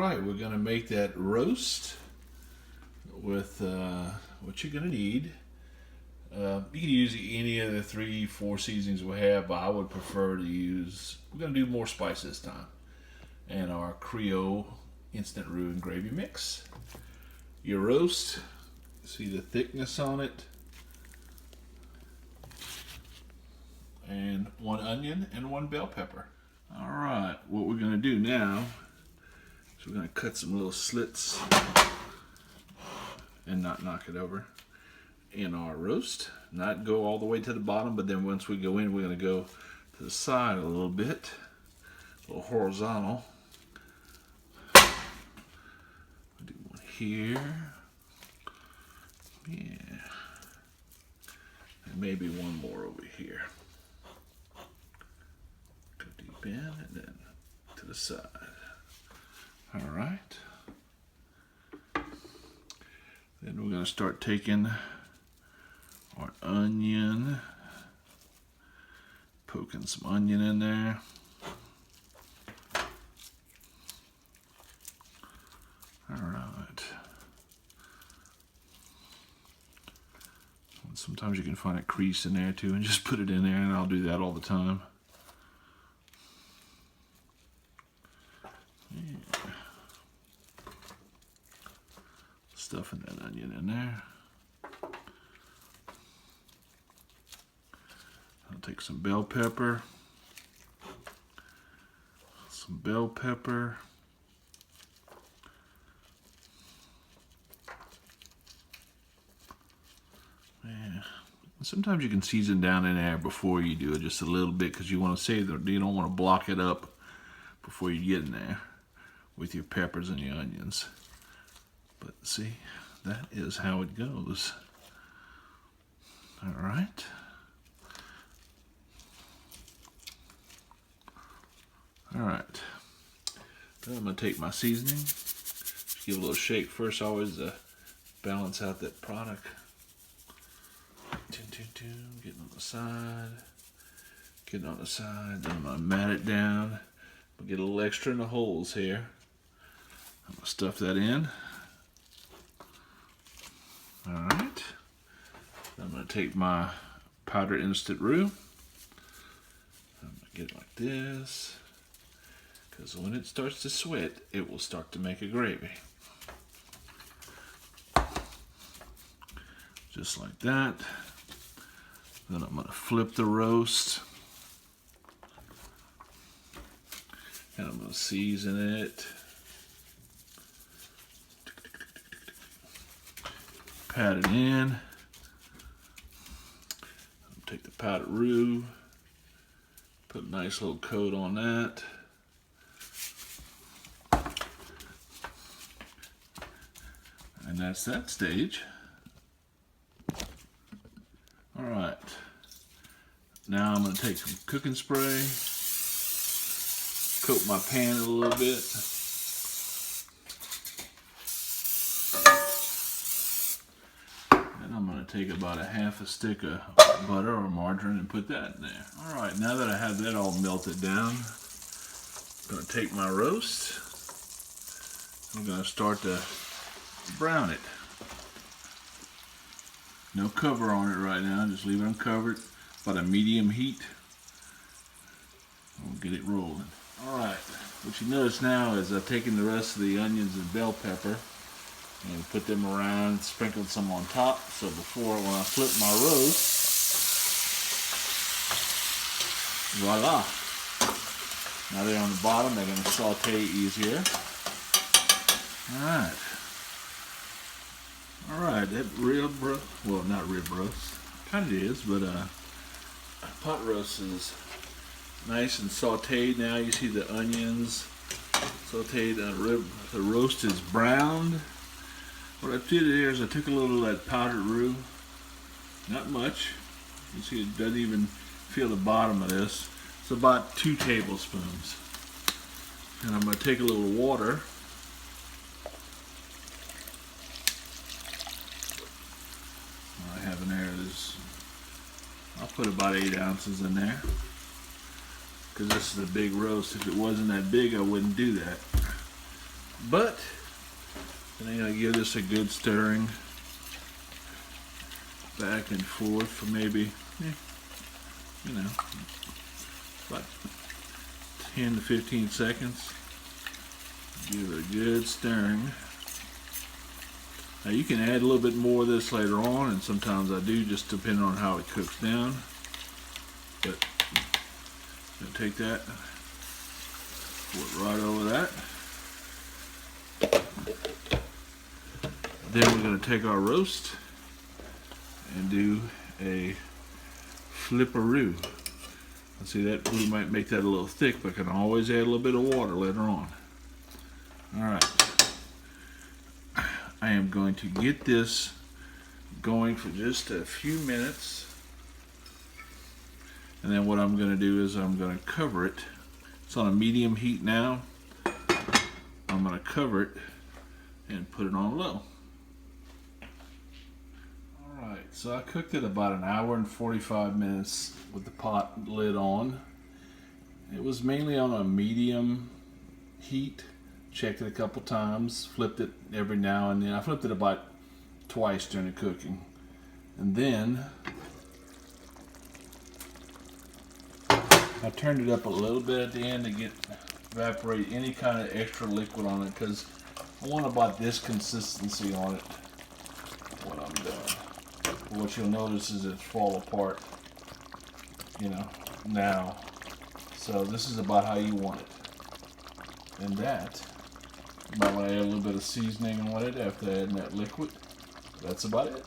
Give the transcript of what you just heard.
right, we're going to make that roast with what you're going to need. You can use any of the 3-4 seasonings we have, but I would prefer to use, we're going to do more spice this time, and our Creole instant roux and gravy mix. Your roast, see the thickness on it, and 1 onion and 1 bell pepper. All right, what we're going to do now is we're going to cut some little slits and not knock it over in our roast. Not go all the way to the bottom, but then once we go in, we're going to go to the side a little bit, a little horizontal. Do one here, yeah, and maybe one more over here. Go deep in and then to the side. All right. Then we're going to start taking our onion, poking some onion in there. All right. Sometimes you can find a crease in there too and just put it in there, and I'll do that all the time. Yeah. Stuffing that onion in there. I'll take some bell pepper. Some bell pepper. Yeah. Sometimes you can season down in there before you do it just a little bit, because you want to save you don't want to block it up before you get in there with your peppers and your onions. But see, that is how it goes. All right. All right. Then I'm going to take my seasoning. Just give it a little shake first, always to balance out that product. Getting on the side. Getting on the side. Then I'm going to mat it down. I'll get a little extra in the holes here. I'm going to stuff that in. All right. I'm going to take my powdered instant roux. I'm going to get it like this, because when it starts to sweat, it will start to make a gravy. Just like that. Then I'm going to flip the roast. And I'm going to season it. Pat it in. Take the powdered roux, put a nice little coat on that. And that's that stage. All right. Now I'm going to take some cooking spray, coat my pan a little bit. Take about a half a stick of butter or margarine and put that in there. All right, now that I have that all melted down, I'm going to take my roast. I'm going to start to brown it. No cover on it right now, just leave it uncovered, about a medium heat. We'll get it rolling. All right, what you notice now is I've taken the rest of the onions and bell pepper and put them around, sprinkled some on top. So before, when I flip my roast, voila. Now they're on the bottom, they're going to saute easier. Alright. Alright, that rib roast, well, not rib roast, kind of is, but pot roast is nice and sauteed. Now you see the onions sauteed, the roast is browned. What I did here is I took a little of that powdered roux, not much. You see it doesn't even feel the bottom of this. It's about 2 tablespoons. And I'm going to take a little water. I have in there is, I'll put about 8 ounces in there, because this is a big roast. If it wasn't that big, I wouldn't do that. But then I'm going to give this a good stirring back and forth for maybe, you know, about 10 to 15 seconds. Give it a good stirring. Now you can add a little bit more of this later on, and sometimes I do, just depending on how it cooks down. But I'm going to take that, pour it right over that. Then we're going to take our roast and do a flipperoo. See, that we might make that a little thick, but I can always add a little bit of water later on. Alright. I am going to get this going for just a few minutes. And then what I'm going to do is I'm going to cover it. It's on a medium heat now. I'm going to cover it and put it on low. Alright, so I cooked it about an hour and 45 minutes with the pot lid on. It was mainly on a medium heat. Checked it a couple times, flipped it every now and then. I flipped it about twice during the cooking. And then I turned it up a little bit at the end to evaporate any kind of extra liquid on it, because I want about this consistency on it when I'm done. But what you'll notice is it's fall apart, you know, now. So this is about how you want it. And that, you might want to add a little bit of seasoning on it after adding that liquid. That's about it.